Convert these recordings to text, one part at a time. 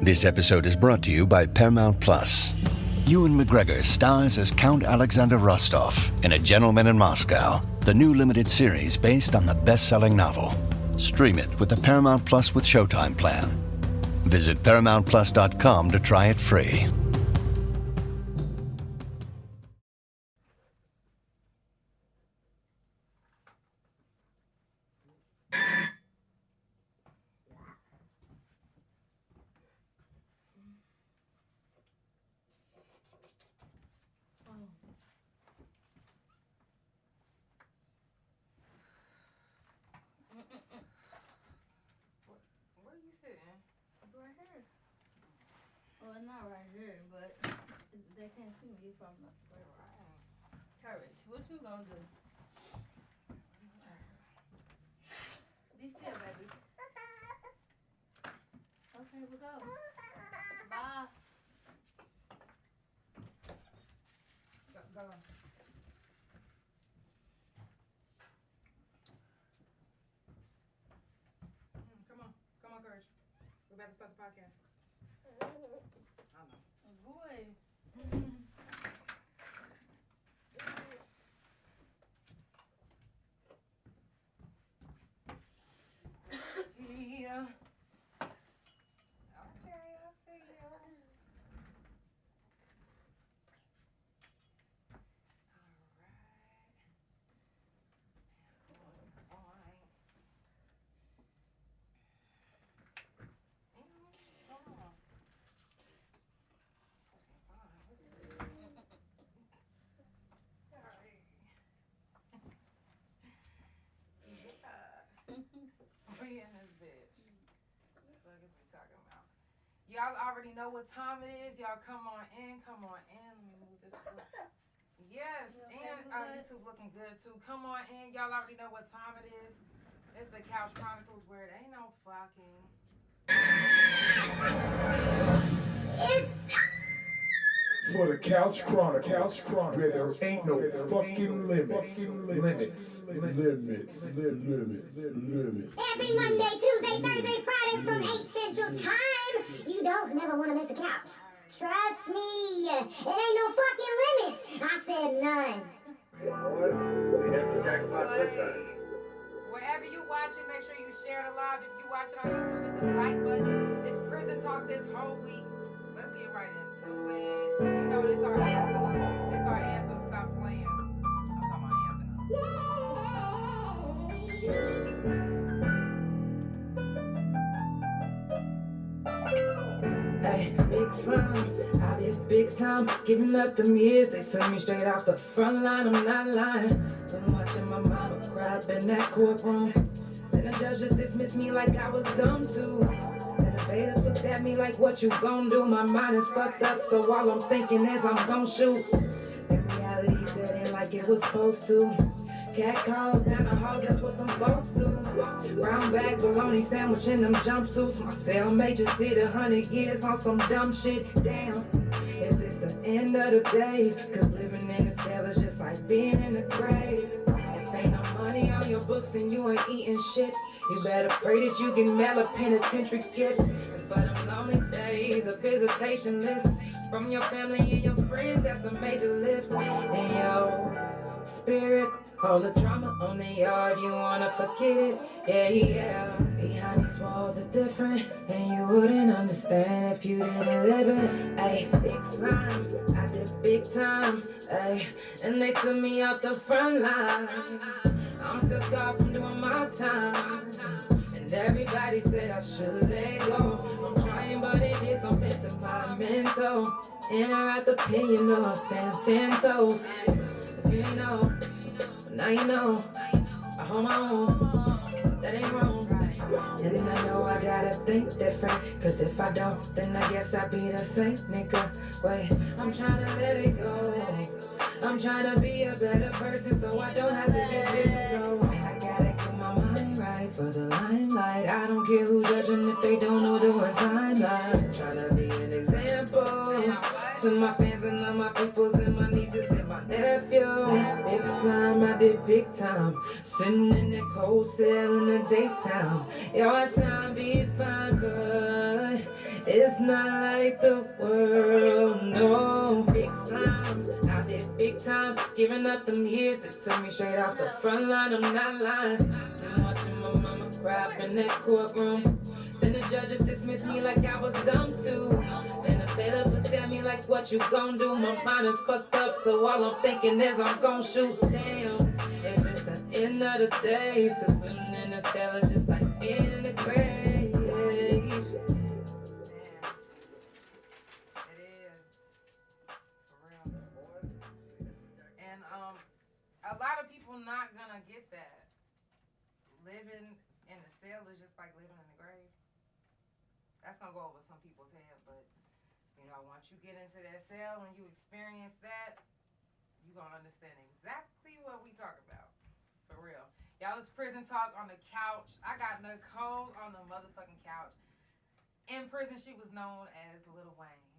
This episode is brought to you by Paramount Plus. Ewan McGregor stars as Count Alexander Rostov in A Gentleman in Moscow, the new limited series based on the best-selling novel. Stream it with the Paramount Plus with Showtime plan. Visit ParamountPlus.com to try it free. Where are you sitting? Right here. Well, not right here, but they can't see me from the right. Courage, what you gonna do? Be still, baby. Okay, we'll go. Bye. Go. Come on, Courage. We're about to start the podcast. I know. Boy. Yeah. Okay, I see you. We in this bitch. What is we talking about? Y'all already know what time it is. Y'all come on in. Let me move this book. Yes, and our YouTube looking good too. Come on in. Y'all already know what time it is. It's the Couch Chronicles where it ain't no fucking. It's time for the Couch Chronicles, where there ain't no fucking limits. Every Monday, Tuesday, Thursday, Friday from 8 Central Time. You don't never want to miss a couch. Trust me, it ain't no fucking limits. I said none. Wherever you watch it, make sure you share it live. If you watch it on YouTube, hit the like button. It's prison talk this whole week. Let's get right into it. You know this our anthem. This our anthem. Stop playing. I'm talking about anthem. Hey, big time, I did big time, giving up them years, they took me straight off the front line, I'm not lying, been watching my mama cry up in that courtroom, then the judge just dismissed me like I was dumb too, then the bailiff looked at me like what you gon' do, my mind is fucked up, so all I'm thinking is I'm gon' shoot, in reality set in like it was supposed to. Cat calls down the hall, that's what them folks do. Brown bag, bologna sandwich in them jumpsuits. My cellmate just did 100 years on some dumb shit. Damn, is this the end of the days? Cause living in a cell is just like being in the grave. If ain't no money on your books, then you ain't eating shit. You better pray that you can mail a penitentiary gift. And for them lonely days, a visitation list from your family and your friends, that's a major lift. And yo, spirit, all the drama on the yard, you wanna forget it, yeah. Behind these walls is different, and you wouldn't understand if you didn't live it. Ayy, big slime, I did big time, ayy, and they took me out the front line. I'm still scarred from doing my time, and everybody said I should let go. I'm trying, but it did something to my mental. In or out the pen, you know I stand 10 toes. If you know, now you know, I hold my own, that ain't wrong. And I know I gotta think different, cause if I don't, then I guess I be the same nigga. Wait, I'm trying to let it go. I'm trying to be a better person so I don't have to get physical. I gotta get my mind right for the limelight. I don't care who's judging if they don't know doing timeline. Trying to be an example to my fans and all my peoples and my nieces and my nephew. Big slime, I did big time. Sitting in that cold cell in the daytime. Your time be fine, but It's not like the world, no. Big slime, out there big time, giving up them years. They tell me straight off the front line, I'm not lying. Been watching my mama cry up in that courtroom. Then the judges dismissed me like I was dumb too. And the bailiff looked at me like, what you gon' do? My mind is fucked up, so all I'm thinking is I'm gon' shoot. Damn, is this the end of the days? Cause living in the cell is just like being in the grave. A lot of people not gonna get that. Living in the cell is just like living in the grave. That's gonna go over some people's head, but you know, once you get into that cell and you experience that, you gonna understand exactly what we talk about. For real. Y'all, it's prison talk on the couch. I got Nicole on the motherfucking couch. In prison, she was known as Lil Wayne.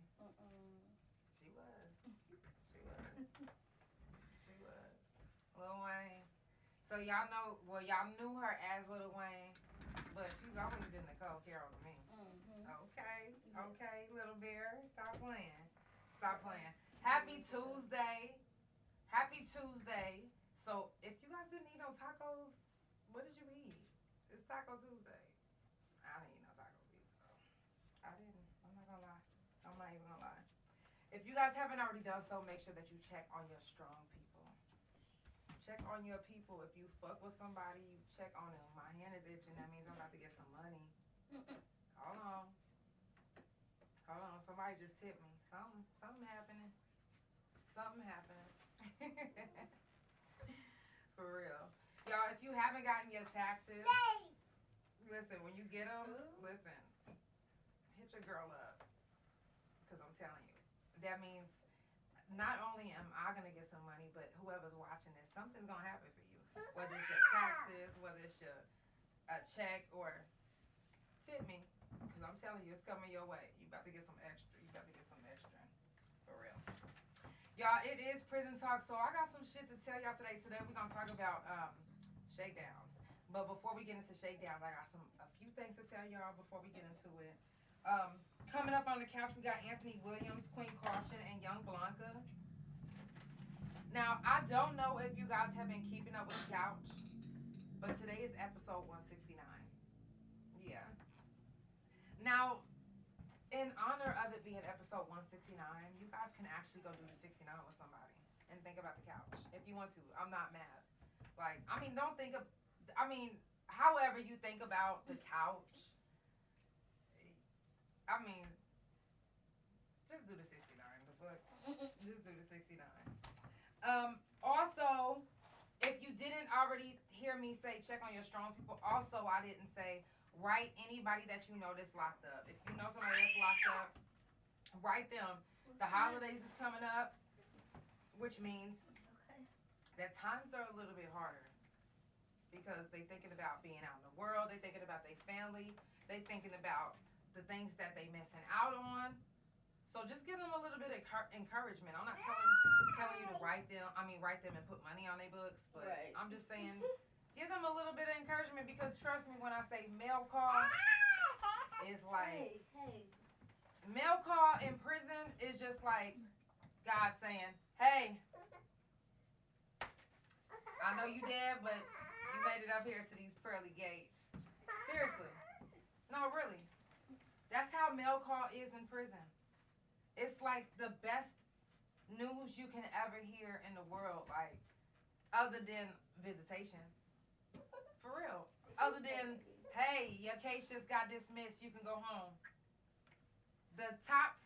She was. Lil Wayne. So y'all know, well, y'all knew her as Lil Wayne, but she's always been Nicole Carroll to me. Okay, little bear, stop playing. Happy Tuesday. So if you guys didn't eat no tacos, what did you eat? It's Taco Tuesday. I didn't eat no tacos either, though. I didn't. I'm not gonna lie. I'm not even gonna lie. If you guys haven't already done so, make sure that you check on your strong people. Check on your people. If you fuck with somebody, you check on them. My hand is itching. That means I'm about to get some money. Hold on. Somebody just tipped me. Something happening. For real. Y'all, if you haven't gotten your taxes, listen, when you get them, listen, hit your girl up. Because I'm telling you, that means not only am I going to get some money, but whoever's watching this, something's going to happen for you. Whether it's your taxes, whether it's your check, or tip me. Because I'm telling you, it's coming your way. You about to get some extra. For real. Y'all, it is prison talk, so I got some shit to tell y'all today. Today we're going to talk about shakedowns. But before we get into shakedowns, I got a few things to tell y'all before we get into it. Coming up on the couch, we got Anthony Williams, Queen Caution, and Young Blanca. Now, I don't know if you guys have been keeping up with the couch, but today is episode 169. Yeah. Now, in honor of it being episode 169, you guys can actually go do the 69 with somebody and think about the couch if you want to. I'm not mad. Like, however you think about the couch, just do the 69. Just do the 69. Also, if you didn't already hear me say check on your strong people, also I didn't say write anybody that you know that's locked up. If you know somebody that's locked up, write them. The holidays is coming up, which means that times are a little bit harder because they thinking about being out in the world, they thinking about their family, they thinking about the things that they missing out on. So just give them a little bit of encouragement. I'm not telling you to write them and put money on their books, but right. I'm just saying give them a little bit of encouragement because trust me when I say mail call is like mail call in prison is just like God saying, hey, I know you dead, but you made it up here to these pearly gates. Seriously. No, really. That's how mail call is in prison. It's like the best news you can ever hear in the world, like, other than visitation. For real. Other than, hey, your case just got dismissed, you can go home. The top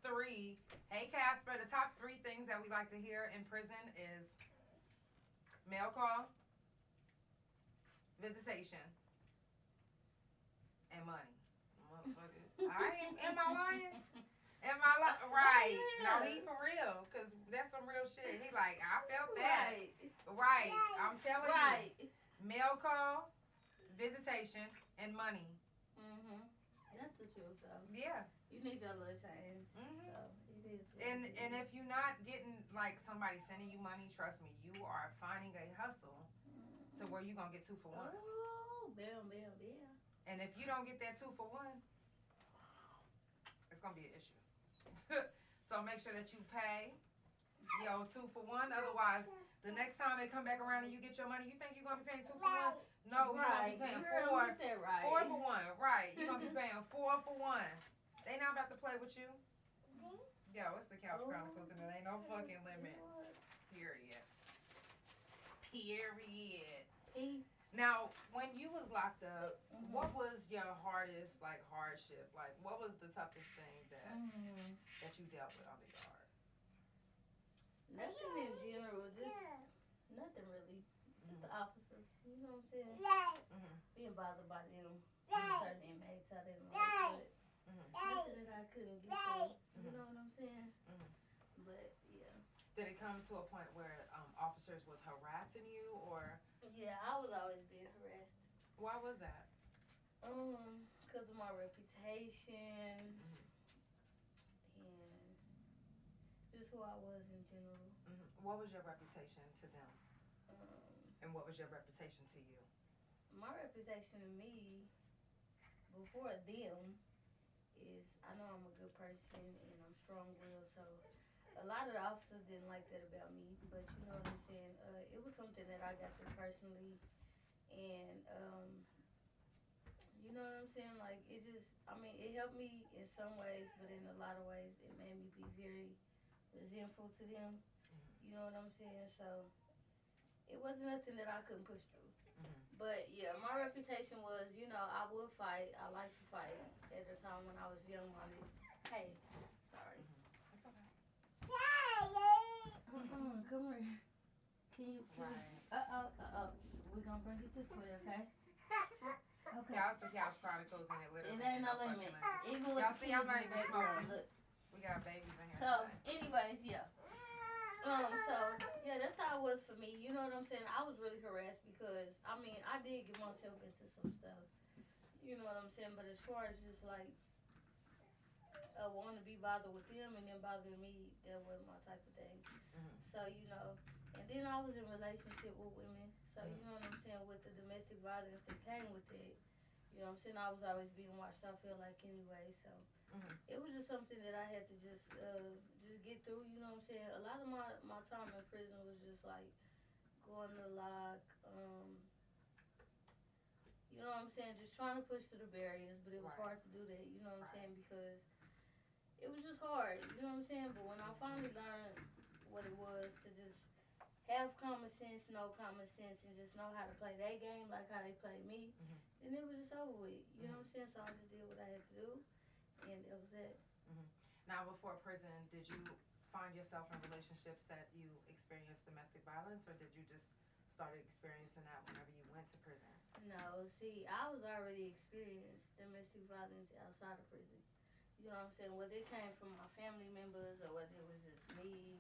three, hey Casper, the top 3 things that we like to hear in prison is mail call, visitation, and money. Motherfucker. Am I lying? Right. No, he for real. Because that's some real shit. He like, I felt that. Right. I'm telling you. Mail call, visitation, and money. That's the truth, though. Yeah. You need your little change. So it is. And if you're not getting, like, somebody sending you money, trust me, you are finding a hustle to where you're going to get 2 for 1. Oh, bam. And if you don't get that 2 for 1, it's gonna be an issue. So make sure that you pay 2 for 1. Otherwise, the next time they come back around and you get your money, you think you're gonna be paying 2 for 1? No, you're gonna be paying 4 for 1. Right? You're gonna be paying 4 for 1. They not about to play with you. Yo, it's the Couch Chronicles, and there ain't no fucking limits. Period. Now, when you was locked up, what was your hardest hardship? Like, what was the toughest thing that you dealt with on the yard? Nothing in general, just nothing really. Just the officers, you know what I'm saying? Being bothered by them, certain inmates I didn't like, but nothing that I couldn't get through. You know what I'm saying? But yeah. Did it come to a point where officers was harassing you, or? Yeah, I was always being harassed. Why was that? Because of my reputation and just who I was in general. What was your reputation to them? And what was your reputation to you? My reputation to me before them is I know I'm a good person and I'm strong-willed, so a lot of the officers didn't like that about me, but you know what I'm saying? It was something that I got through personally, and you know what I'm saying? Like, it helped me in some ways, but in a lot of ways, it made me be very resentful to them. You know what I'm saying? So, it wasn't nothing that I couldn't push through. But, yeah, my reputation was, I would fight. I like to fight. At the time when I was young-minded. Hey, sorry. It's okay. Come here. Can you? We're gonna bring it this way, okay? Okay. Y'all, it's the Couch Chronicles, and it literally It ain't no fucking limit. limits. Even with Y'all the see, kids I'm not in the even background, smoking. look. We got babies in here. So, anyways, yeah. Yeah, that's how it was for me. You know what I'm saying? I was really harassed because, I did get myself into some stuff. You know what I'm saying? But as far as just like, wanting to be bothered with them and then bothering me, that wasn't my type of thing. So, and then I was in a relationship with women. So, you know what I'm saying? With the domestic violence that came with it, you know what I'm saying? I was always being watched, I feel like, anyway. So, it was just something that I had to just get through, you know what I'm saying? A lot of my time in prison was just like going to lock, you know what I'm saying? Just trying to push through the barriers, but it was hard to do that, you know what I'm saying? Because it was just hard, you know what I'm saying? But when I finally learned what it was to just have common sense, know common sense, and just know how to play their game like how they play me, then it was just over with, you know what I'm saying? So I just did what I had to do, and that was it. Now, before prison, did you find yourself in relationships that you experienced domestic violence, or did you just start experiencing that whenever you went to prison? No, see, I was already experienced domestic violence outside of prison. You know what I'm saying? Whether it came from my family members or whether it was just me,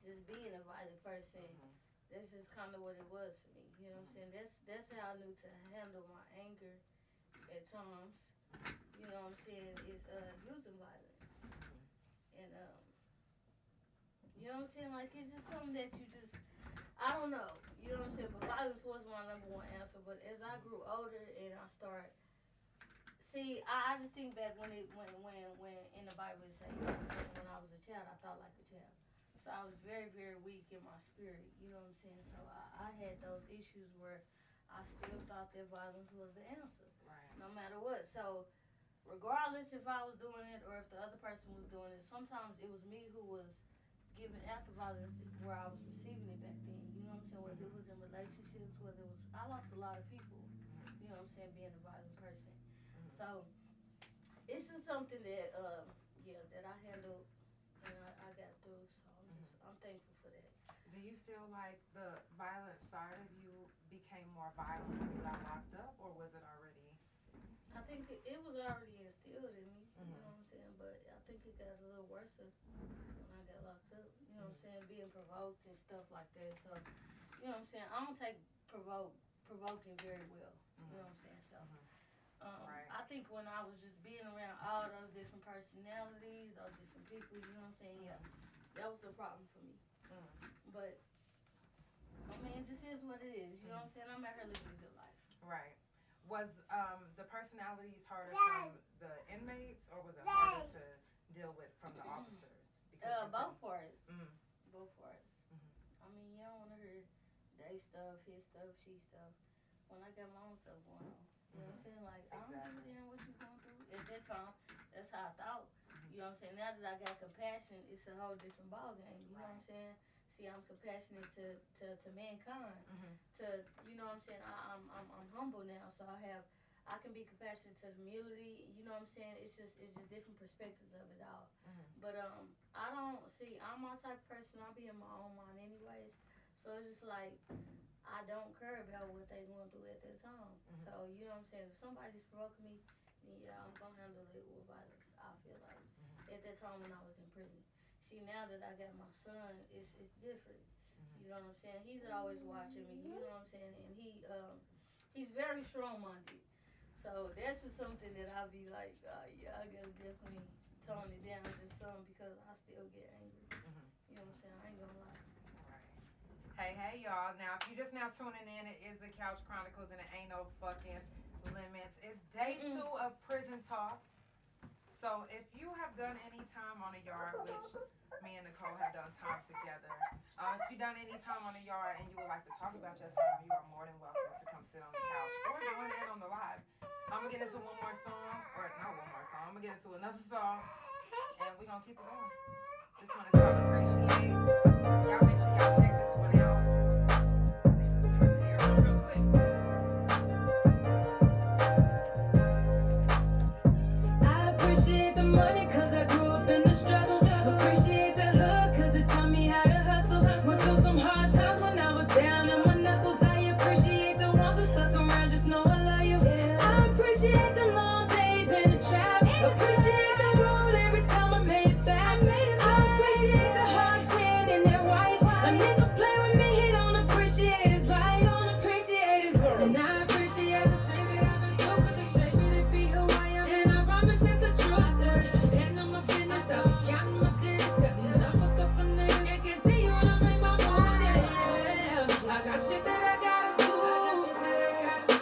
just being a violent person, that's just kind of what it was for me. You know what I'm saying? That's how I knew to handle my anger at times. You know what I'm saying? Is using violence. And, you know what I'm saying? Like, it's just something that you just, I don't know. You know what I'm saying? But violence was my number one answer. But as I grew older and I started, see, I just think back when in the Bible it says, you know what I'm saying, when I was a child, I thought like a child. So I was very, very weak in my spirit, you know what I'm saying? So I had those issues where I still thought that violence was the answer, no matter what. So regardless if I was doing it or if the other person was doing it, sometimes it was me who was giving after violence where I was receiving it back then, you know what I'm saying? Whether it was in relationships, whether it was, I lost a lot of people, you know what I'm saying, being a violent person. So it's just something that, that I handled and I got through. So I'm thankful for that. Do you feel like the violent side of you became more violent when you got locked up, or was it already? I think it was already instilled in me, you know what I'm saying? But I think it got a little worse when I got locked up, you know what I'm saying? Being provoked and stuff like that. So, you know what I'm saying? I don't take provoking very well, you know what I'm saying? So. I think when I was just being around all those different personalities, those different people, you know what I'm saying? Yeah, that was a problem for me. But, it just is what it is, you know what I'm saying? I'm out here living a good life. Right. Was the personalities harder from the inmates, or was it harder to both parts. Mm-hmm. Both parts. Mm-hmm. I mean, you don't want to hear they stuff, his stuff, she stuff. When I got my own stuff going on. You know what I'm saying? Like, I don't understand what you going through. At that time, that's how I thought. You know what I'm saying? Now that I got compassion, it's a whole different ball game. You know what I'm saying? See, I'm compassionate to mankind. To, you know what I'm saying? I'm humble now, so I can be compassionate to humility. You know what I'm saying? It's just different perspectives of it all. But I don't see. I'm my type of person. I be in my own mind anyways. So it's just like I don't care about what they going through at that time. So you know what I'm saying? If somebody's provoking me, then yeah, I'm gonna handle it with violence. I feel like at that time when I was in prison. See, now that I got my son, it's different. You know what I'm saying? He's always watching me. You know what I'm saying? And he's very strong-minded. So that's just something that I'll be like, yeah, I gotta definitely tone it down just some because I still get angry. You know what I'm saying? I ain't gonna lie. Hey, y'all. Now, if you just now tuning in, it is the Couch Chronicles, and it ain't no fucking limits. It's day 2 of prison talk. So, if you have done any time on the yard, which me and Nicole have done time together, if you've done any time on the yard and you would like to talk about your time, you are more than welcome to come sit on the couch or join in on the live. I'm going to get into one more song, or not one more song, I'm going to get into another song, and we're going to keep it going. This one is called Appreciate. Y'all make sure y'all check this one out. Turn the hair on real quick. I appreciate the money cause I grew up in the struggle. Appreciate the hood cause it taught me how to hustle. Went through some hard times when I was down on my knuckles. I appreciate the ones who stuck around, just know I love you. I appreciate the long days in the trap. Appreciate the road every time I made it back. I appreciate the hard tan and that white. A nigga play with me, he don't appreciate his life. Don't appreciate his work. And I appreciate the things that I've been through cause it shaped me to be who I am. And I promise it's the truth. Handle my business, I'll be counting my days, cutting up a couple niggas and continue to make my moves. Yeah. I got shit that I gotta do.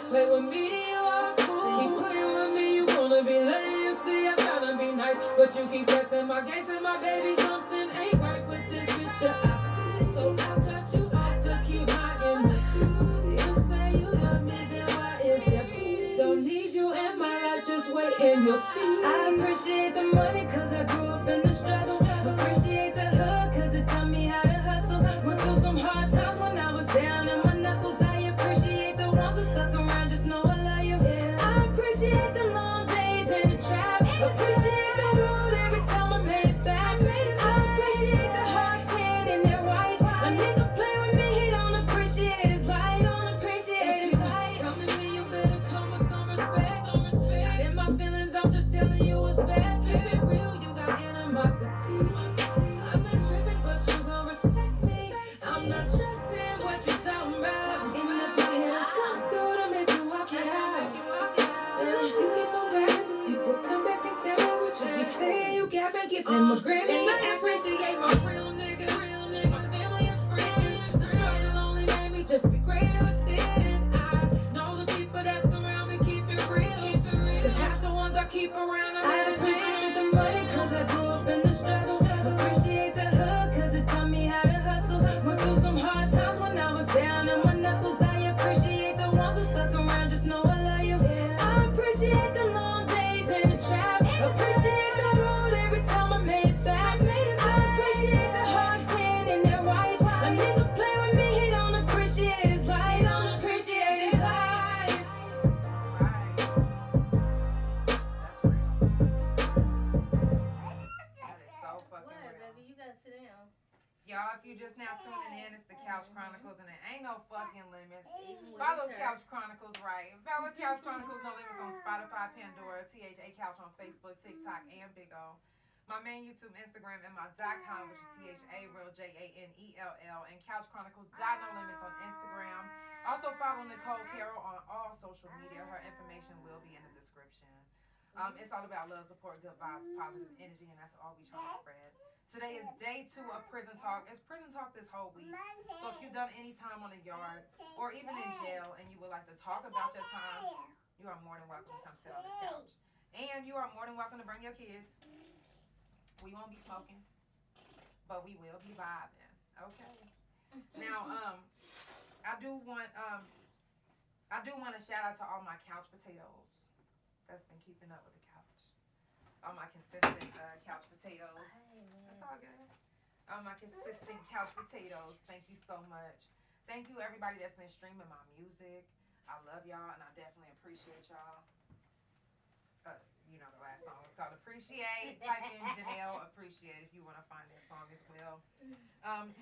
Play with me, then you are a fool. Keep playing with me, you wanna be lame. You see, I'm tryna be nice, but you keep testing my gates and my baby. Something ain't right with this picture I see. So I cut you off to keep my energy. You say you love me, then why is that? Don't need you in my life, just wait and you'll see. I appreciate the money cause I grew up in the struggle. Appreciate the hood cause it taught me how to hustle. Went through some hard times when I was down on my knuckles. I appreciate the ones who stuck around, just know I love you. I appreciate the long days in the trap. Appreciate the road every time I made it back. I appreciate the hard tan and that white. A nigga play with me, he don't appreciate his life. Don't appreciate his life. Come to me, you better come with some respect. In my feelings, I'm just telling you what's best. Keep it real, you got animosity. I'm not tripping, but you gon' respect me. I'm not stressing what you talking about. And if my haters come through to make you walk it out, you keep on rapping. People come back and tell me what you be saying. You got back it from a Grammy. And I appreciate my real niggas, my family and friends. The struggle only made me just be greater within. I know the people that surround me keep it real. Cause half the ones I keep around, I appreciate the money cause I grew up in the struggle. Appreciate the hood cause it taught me how to hustle. Went through some hard times when I was down on my knuckles. I appreciate the ones who stuck around, just know I love you. I appreciate the long days in the trap. Appreciate the road every time I made it back. I appreciate the hard tan and that white. A nigga play with me, he don't appreciate his life. Don't appreciate his life. That is so fucking What, real. baby? You gotta sit down. Y'all, if you just now tuning in, it's the Couch Chronicles, and it ain't no fucking limits. Even with Follow his Couch hair. Chronicles, right? Follow Couch Chronicles No Limits on Spotify, Pandora, THA Couch on Facebook, TikTok, and Big O. My main YouTube, Instagram, and my .com, which is THARealJANELL, and CouchChronicles.NoLimits on Instagram. Also follow Nicole Carroll on all social media. Her information will be in the description. It's all about love, support, good vibes, positive energy, and that's all we try to spread. Today is day 2 of prison talk. It's prison talk this whole week. So if you've done any time on the yard or even in jail and you would like to talk about your time, you are more than welcome to come sit on this couch. And you are more than welcome to bring your kids. We won't be smoking. but we will be vibing. Okay. Now, I do want to shout out to all my couch potatoes that's been keeping up with the couch. All my consistent couch potatoes. That's all good. All my consistent couch potatoes. Thank you so much. Thank you everybody that's been streaming my music. I love y'all and I definitely appreciate y'all. You know the last song was called Appreciate. Type in Janelle Appreciate if you want to find that song as well.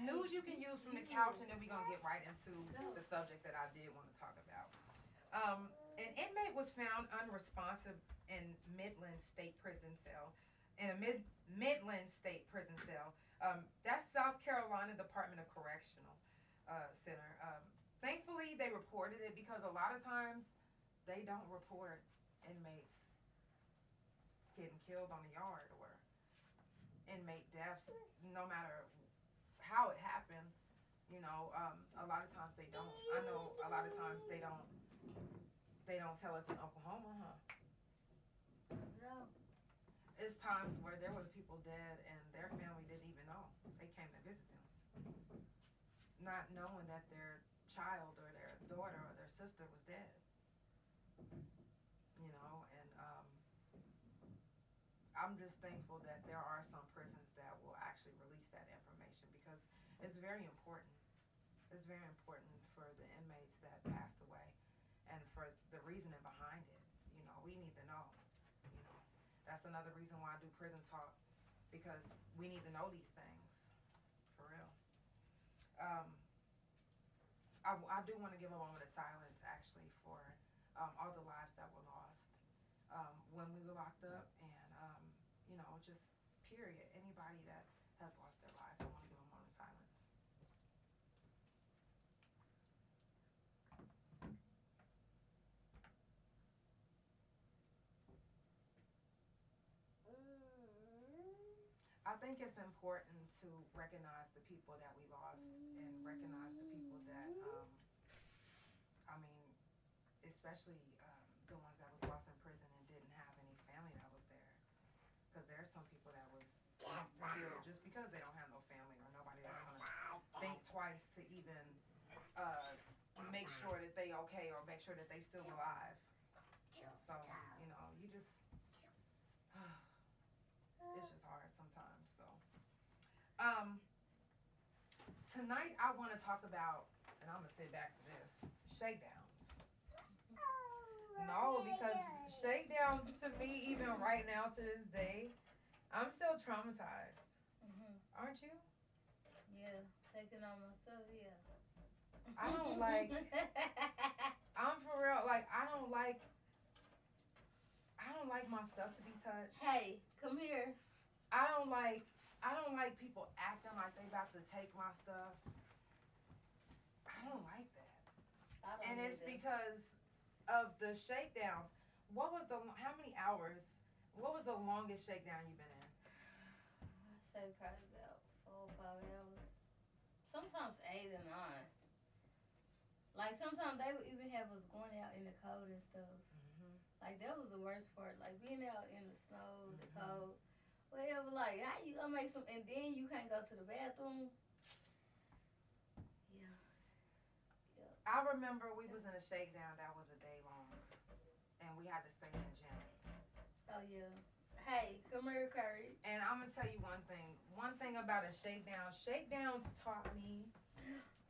News you can use from the couch, and then we're going to get right into the subject that I did want to talk about. An inmate was found unresponsive in Midland State Prison cell. In a Midland State Prison cell. That's South Carolina Department of Correctional Center. Thankfully, they reported it because a lot of times they don't report inmates getting killed on the yard or inmate deaths, no matter how it happened. You know, a lot of times they don't. I know a lot of times they don't tell us in Oklahoma, huh? No. It's times where there were people dead and their family didn't even know. They came to visit them, not knowing that their child or their daughter or their sister was dead. You know, and I'm just thankful that there are some prisons that will actually release that information because it's very important. It's very important for the inmates that passed away and for the reasoning behind it. You know, we need to know. You know, that's another reason why I do prison talk because we need to know these things for real. I do want to give a moment of silence actually for all the lives that were lost when we were locked up and you know, just period. Anybody that has lost their life, I want to give a moment of silence. I think it's important to recognize the people that we lost and recognize the people that, I mean, especially the ones that was lost in prison and didn't have any family that was there. Because there's some people that was killed just because they don't have no family or nobody that's going to think twice to even make sure that they okay or make sure that they still alive. So, you know, you just, it's just hard sometimes. So, tonight I want to talk about, and I'm going to sit back for this, shakedowns. No, because shakedowns to me, even right now to this day, I'm still traumatized. Aren't you? Yeah, taking on my stuff, yeah. I don't like, I'm for real, like, I don't like my stuff to be touched. Hey, come here. I don't like people acting like they about to take my stuff. I don't like that. And it's because of the shakedowns. How many hours, what was the longest shakedown you've been in? I'd say probably about 4 or 5 hours. Sometimes 8 or 9. Like sometimes they would even have us going out in the cold and stuff. Like that was the worst part. Like being out in the snow, the cold. Whatever, like how you gonna make some, and then you can't go to the bathroom. Yeah. I remember we was in a shakedown that was a day long, and we had to stay in the gym. Oh yeah. Hey, come here, Curry. And I'm gonna tell you one thing. One thing about a shakedown. Shakedowns taught me,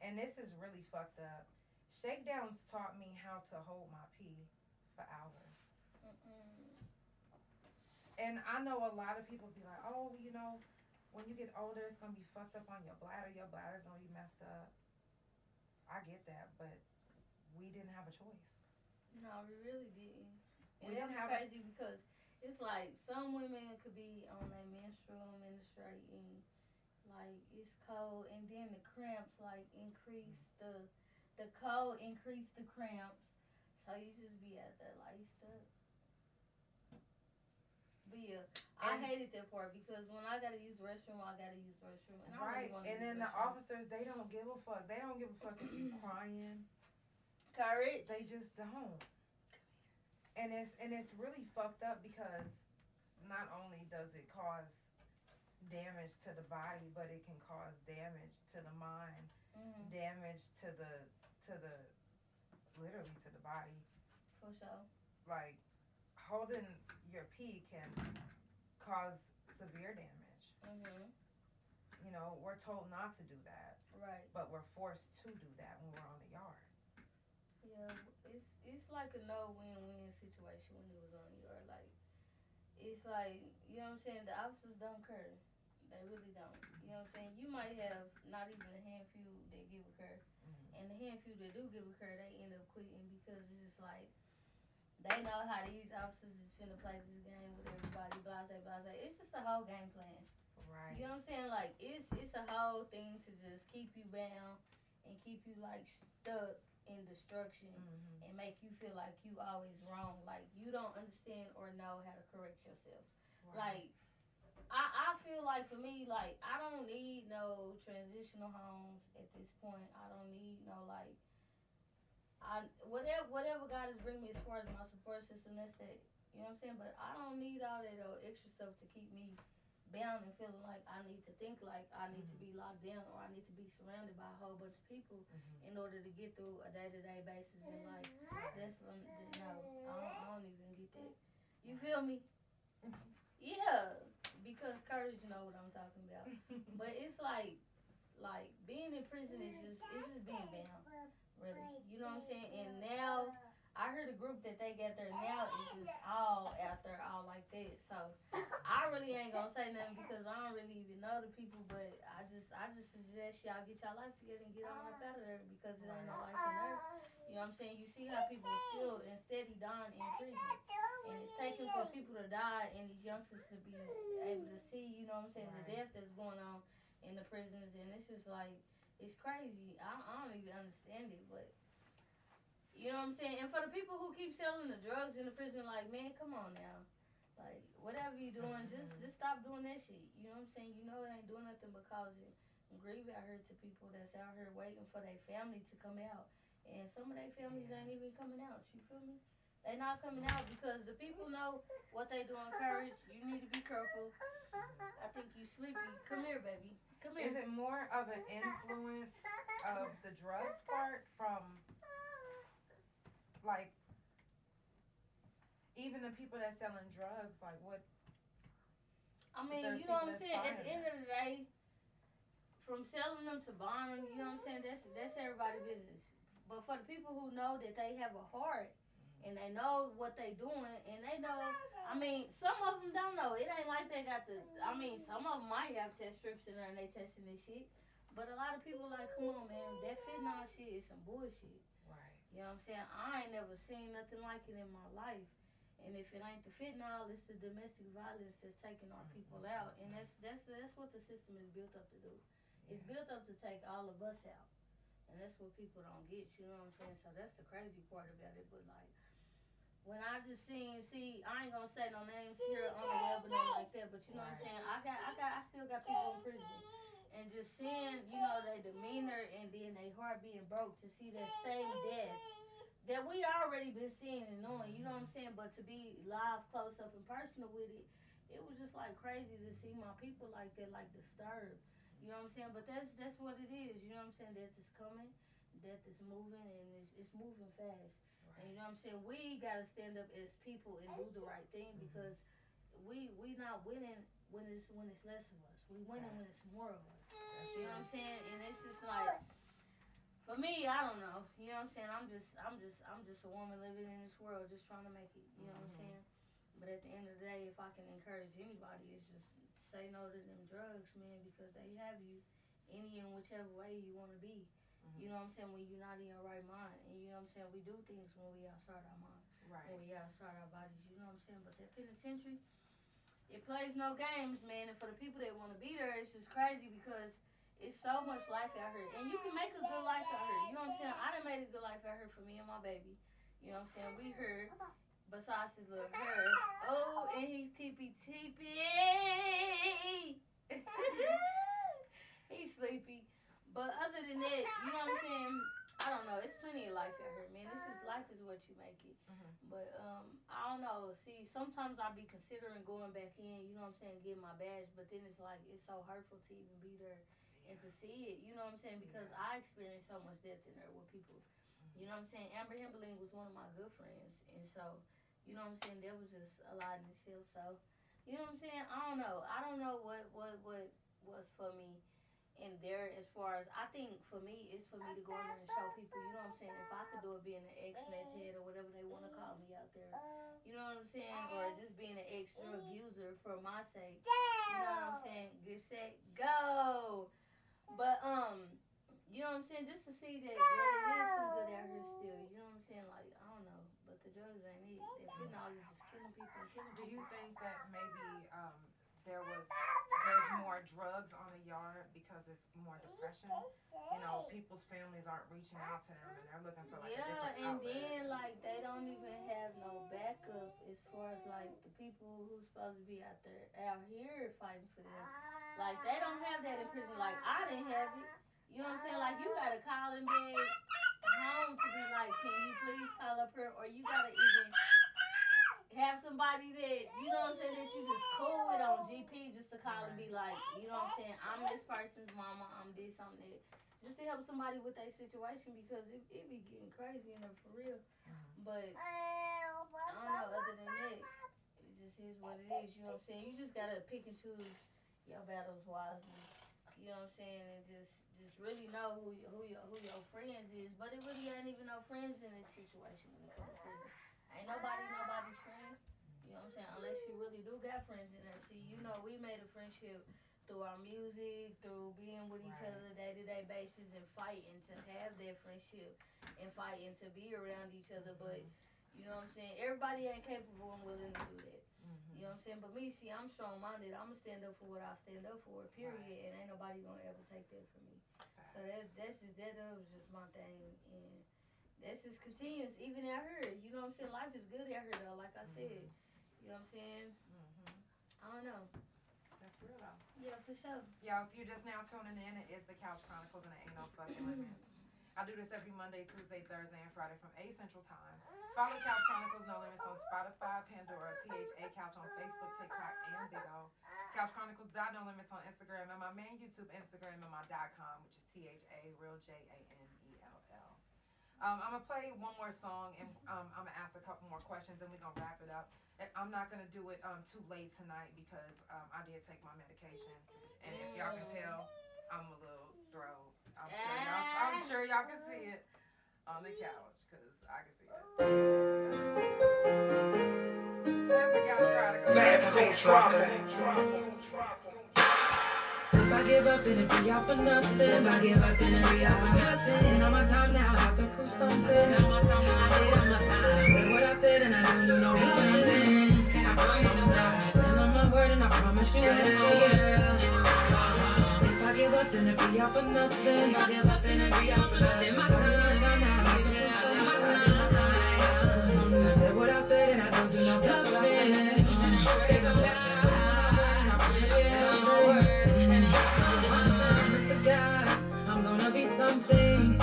and this is really fucked up. Shakedowns taught me how to hold my pee for hours. And I know a lot of people be like, oh, you know, when you get older, it's going to be fucked up on your bladder. Your bladder's going to be messed up. I get that, but we didn't have a choice. No, we really didn't. We And didn't that was have crazy because it's like some women could be on their menstruating, like it's cold, and then the cramps like increase the cold increase the cramps, so you just be out there like stuck. But yeah, I hated that part because when I gotta use the restroom, I gotta use the restroom. And right, I really and then the officers, they don't give a fuck. They don't give a fuck if you crying. Courage. They just don't. And it's really fucked up because not only does it cause damage to the body, but it can cause damage to the mind, damage to the literally to the body. For sure. Like holding your pee can cause severe damage. You know, we're told not to do that. Right. But we're forced to do that when we're on the yard. Yeah, it's like a no-win-win situation when it was on the yard. Like, it's like, you know what I'm saying, the officers don't care. They really don't. You know what I'm saying? You might have not even a handful that give a care. And the handful that do give a care, they end up quitting because it's just like, they know how these officers is finna play this game with everybody, blase, blase. It's just a whole game plan. Right. You know what I'm saying? Like, it's a whole thing to just keep you bound and keep you, like, stuck in destruction and make you feel like you always wrong. Like, you don't understand or know how to correct yourself. Right. Like, I feel like, for me, like, I don't need no transitional homes at this point. I don't need no, like, whatever God is bringing me as far as my support system, that's it. You know what I'm saying? But I don't need all that extra stuff to keep me bound and feeling like I need to think like I need to be locked down or I need to be surrounded by a whole bunch of people in order to get through a day-to-day basis in life. That's no, I don't even get that. You feel me? Yeah, because courage know what I'm talking about. But it's like being in prison is just being bound, really. You know what I'm saying? And now I heard a group that they got there now is just all out there, all like that. So I really ain't gonna say nothing because I don't really even know the people. But I just suggest y'all get y'all life together and get on up out of there because it ain't no life in there. You know what I'm saying? You see how people are still and steady dying in prison, and it's taken for people to die and these youngsters to be able to see. You know what I'm saying? The death that's going on in the prisons, and it's just like it's crazy. I don't even understand it, but. You know what I'm saying? And for the people who keep selling the drugs in the prison, like, man, come on now. Like, whatever you doing, just stop doing that shit. You know what I'm saying? You know it ain't doing nothing but causing grief out here to people that's out here waiting for their family to come out. And some of their families ain't even coming out. You feel me? They not coming out because the people know what they doing. Courage, you need to be careful. I think you sleepy. Come here, baby. Come here. Is it more of an influence of the drugs part from, like, even the people that's selling drugs, like, what? I mean, you know what I'm saying? At the end of the day, from selling them to buying them, you know what I'm saying? That's everybody's business. But for the people who know that they have a heart and they know what they doing and they know, I mean, some of them don't know. It ain't like they got the, I mean, some of them might have test strips in there and they testing this shit. But a lot of people like, come on, man, that fentanyl shit is some bullshit. Right. You know what I'm saying? I ain't never seen nothing like it in my life. And if it ain't the fentanyl, it's the domestic violence that's taking our people out. And that's what the system is built up to do. It's built up to take all of us out. And that's what people don't get, you know what I'm saying? So that's the crazy part about it. But like, when I just see, I ain't gonna say no names here on the web or nothing like that, but you know what I'm saying? I still got people in prison. And just seeing, you know, their demeanor and then their heart being broke to see that same death that we already been seeing and knowing, you know what I'm saying? But to be live, close up and personal with it, it was just like crazy to see my people like that, like disturbed. You know what I'm saying? But that's what it is, you know what I'm saying? Death is coming, death is moving, and it's moving fast. Right. And you know what I'm saying? We gotta stand up as people and do the right thing because we not winning when it's less of us. We winning when it's more of us. You know what I'm saying? And it's just like, for me, I don't know. You know what I'm saying? I'm just a woman living in this world, just trying to make it. You know what I'm saying? But at the end of the day, if I can encourage anybody, it's just say no to them drugs, man, because they have you any and whichever way you want to be. You know what I'm saying? When you're not in your right mind, and you know what I'm saying? We do things when we outside our mind, when we outside our bodies. You know what I'm saying? But that penitentiary, it plays no games, man. And for the people that want to be there, it's just crazy because it's so much life out here. And you can make a good life out here. You know what I'm saying? I done made a good life out here for me and my baby. You know what I'm saying? We heard, besides his little hair. Oh, and he's teepee. He's sleepy. But other than that, you know what I'm saying? I don't know. It's plenty of life out here, man. It's just life is what you make it. But I don't know. See, sometimes I be considering going back in. You know what I'm saying? Getting my badge, but then it's like it's so hurtful to even be there and to see it. You know what I'm saying? Because I experienced so much death in there with people. You know what I'm saying? Amber Himberling was one of my good friends, and so you know what I'm saying. There was just a lot in itself. So you know what I'm saying? I don't know. I don't know what was for me. And there, as far as I think for me, it's for me to go in there and show people, you know what I'm saying? If I could do it being an ex-meth head or whatever they want to call me out there, you know what I'm saying? Or just being an ex-drug user for my sake, you know what I'm saying? Get set, go! But, you know what I'm saying? Just to see that it is some good out here still, you know what I'm saying? Like, I don't know, but the drugs ain't it. That fentanyl is just killing people and killing people. Do you think that maybe there's more drugs on the yard because it's more depression? You know, people's families aren't reaching out to them and they're looking for like a different and outlet. then like they don't even have no backup as far as like the people who's supposed to be out here fighting for them. Like they don't have that in prison. Like I didn't have it. You know what I'm saying? Like you gotta call and beg home to be like, can you please call up here? Or you gotta even have somebody that, you know what I'm saying, that you just cool with on GP just to call and be like, you know what I'm saying, I'm this person's mama, I'm this, I'm that. Just to help somebody with their situation because it be getting crazy in there for real. But, I don't know, other than that, it just is what it is, you know what I'm saying? You just gotta pick and choose your battles wisely, you know what I'm saying, and just really know who your friends is. But it really ain't even no friends in this situation when it comes to prison. Ain't nobody's friend, you know what I'm saying, unless you really do got friends in there. See, you know, we made a friendship through our music, through being with each other day-to-day basis and fighting to have that friendship and fighting to be around each other. But, you know what I'm saying, everybody ain't capable and willing to do that. You know what I'm saying? But me, see, I'm strong-minded. I'm going to stand up for what I stand up for, period, and ain't nobody going to ever take that from me. So that was just my thing, and that's just continuous, even out here. You know what I'm saying? Life is good out here, though, like I said. You know what I'm saying? I don't know. That's real, though. Yeah, for sure. Y'all, if you're just now tuning in, it is the Couch Chronicles and it ain't no fucking limits. I do this every Monday, Tuesday, Thursday, and Friday from 8 Central Time. Follow Couch Chronicles No Limits on Spotify, Pandora, DjSky Couch on Facebook, TikTok, and Big O. Couch Chronicles No Limits on Instagram and my main YouTube Instagram and my .com, which is THA_JANELL. I'm going to play one more song and I'm going to ask a couple more questions and we're going to wrap it up. I'm not going to do it too late tonight because I did take my medication. And if y'all can tell, I'm a little thrown. I'm sure y'all can see it on the couch because I can see it. That's the Couch Chronicles. Let's go If I give up, then it be out for nothing. If I give up, then it be out for nothing. And on my time now, I have to prove something. On my time now, I did on my time. I said what I said and I don't do no nothing. I stand on my word and I promise you If I give up, then it be out for nothing. If I give up, then it be out for nothing. My time now, I have to prove something. I said what I said and I don't do no nothing. I'm gonna be something.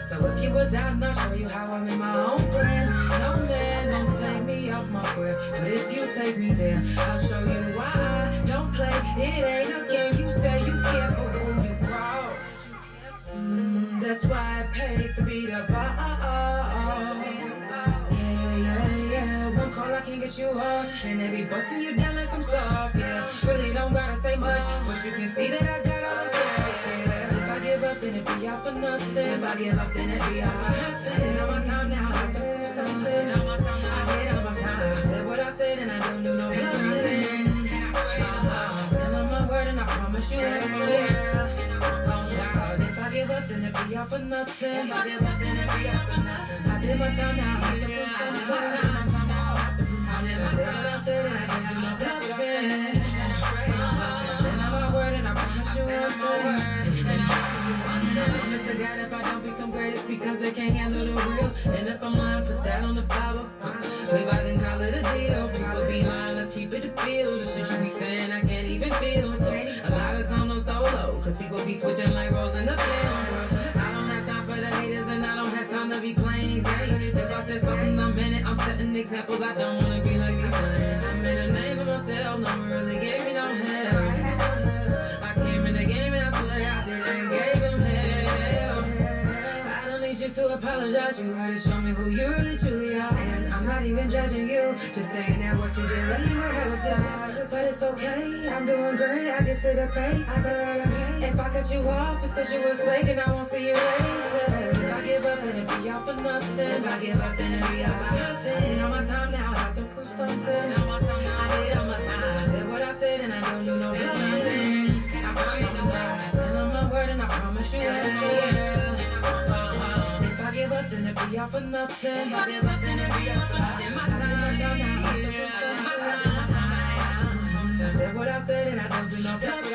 So if you was out, I'll show you how I'm in my own plan. No man don't take me off my square, but if you take me there, I'll show you why I don't play. It ain't a game. You say you care for who you cross. That's why it pays to be the boss. Yeah. One call I can get you on, and they be busting you down like some soft. Yeah, really don't gotta say much, but you can see that I got all the cash. Yeah. If I give up, then it be out for nothing. If I give up, then it be out for nothing. I did on my time now, I took prove something. I did on my time. I said what I said, and I don't do no nothing. I stand on my word, and I promise you If I give up, then it be out for nothing. If I give up, then it be out for nothing. I did my time now, I took prove something. I said what I said, and I don't do no nothing. I stand on my word, and I promise you I promise to God if I don't become great, it's because they can't handle the real. And if I'm lying, put that on the Bible. Maybe I can call it a deal. People be lying, let's keep it a bill. The shit you be saying, I can't even feel. So a lot of times I'm solo, cause people be switching like roles in the film. I don't have time for the haters and the wanna be playing these games. If I said something, I'm in it. I'm setting examples. I don't wanna be like these lanes. I made a name for myself. No one really gave me no hell. I came in the game and I swear I didn't gave him hell. I don't need you to apologize. You already show me who you really truly are. And I'm not even judging you. Just saying that what you did, let you have a side. But it's okay. I'm doing great. I get to the pay. If I cut you off, it's cause you was fake and I won't see you later. If I give up, then it be all for nothing. If I give up, then it be all for nothing. And on my time now, I have to prove something. On my time now, I did on my time. I said what I said and I don't need no nothing. I promise you that. I stand on my word and I promise you that. If I give up, then it be all for nothing. If I give up, then it be all for nothing. My time now, I have to prove something. My time. I said what I said and I don't do no bluffing.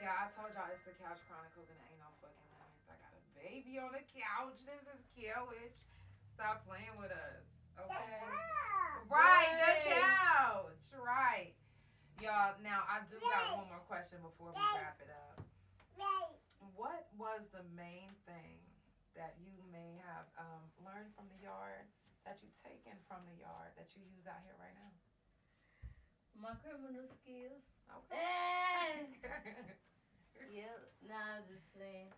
Yeah, I told y'all it's the Couch Chronicles and it ain't no fucking limits. I got a baby on the couch. This is Kiewicz. Stop playing with us. Okay? Right, the couch. Right. Y'all, now I do got one more question before we wrap it up. What was the main thing that you may have learned from the yard, that you taken from the yard, that you use out here right now? My criminal skills. Okay. Yep. Nah, I'm just saying.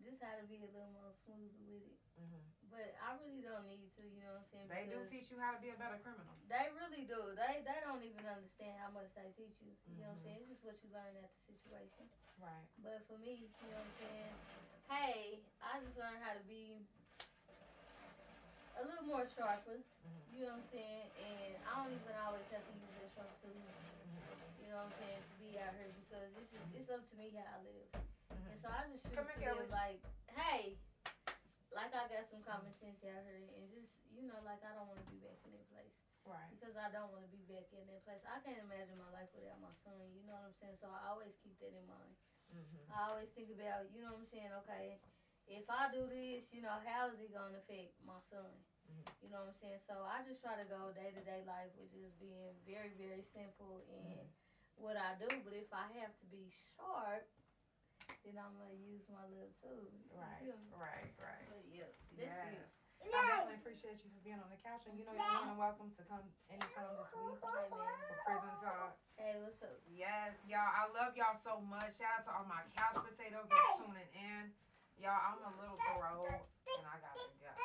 Just how to be a little more smooth with it. Mm-hmm. But I really don't need to, you know what I'm saying? They do teach you how to be a better criminal. They really do. They don't even understand how much they teach you. You know what I'm saying? It's just what you learn at the situation. Right. But for me, you know what I'm saying? Hey, I just learned how to be a little more sharper. You know what I'm saying? And I don't even always have to use that sharp tool. You know what I'm saying? To be out here because it's up to me how I live. And so I just choose to live like, hey, like I got some common sense out here and just, you know, like I don't want to be back in that place. Right. Because I don't want to be back in that place. I can't imagine my life without my son, you know what I'm saying? So I always keep that in mind. I always think about, you know what I'm saying, okay, if I do this, you know, how is it going to affect my son? You know what I'm saying? So I just try to go day-to-day life with just being very, very simple in what I do. But if I have to be sharp, then I'm going to use my little tool. Right. But yeah, that's it. I definitely appreciate you for being on the couch, and you know you're more than welcome to come anytime this week Hey, man. for Prison Talk. Hey, what's up? Yes, y'all, I love y'all so much. Shout out to all my couch potatoes that's tuning in. Y'all, I'm a little thorough, and I gotta go.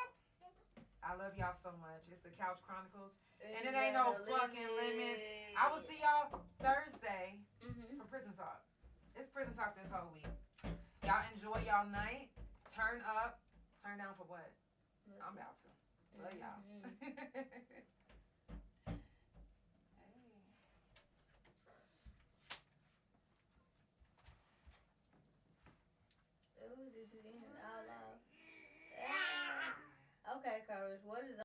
I love y'all so much. It's the Couch Chronicles, and it ain't no fucking limits. I will see y'all Thursday for Prison Talk. It's Prison Talk this whole week. Y'all enjoy y'all night. Turn up. Turn down for what? I'm about to. Love y'all. Ooh, did you end all out? Okay, Courage, what is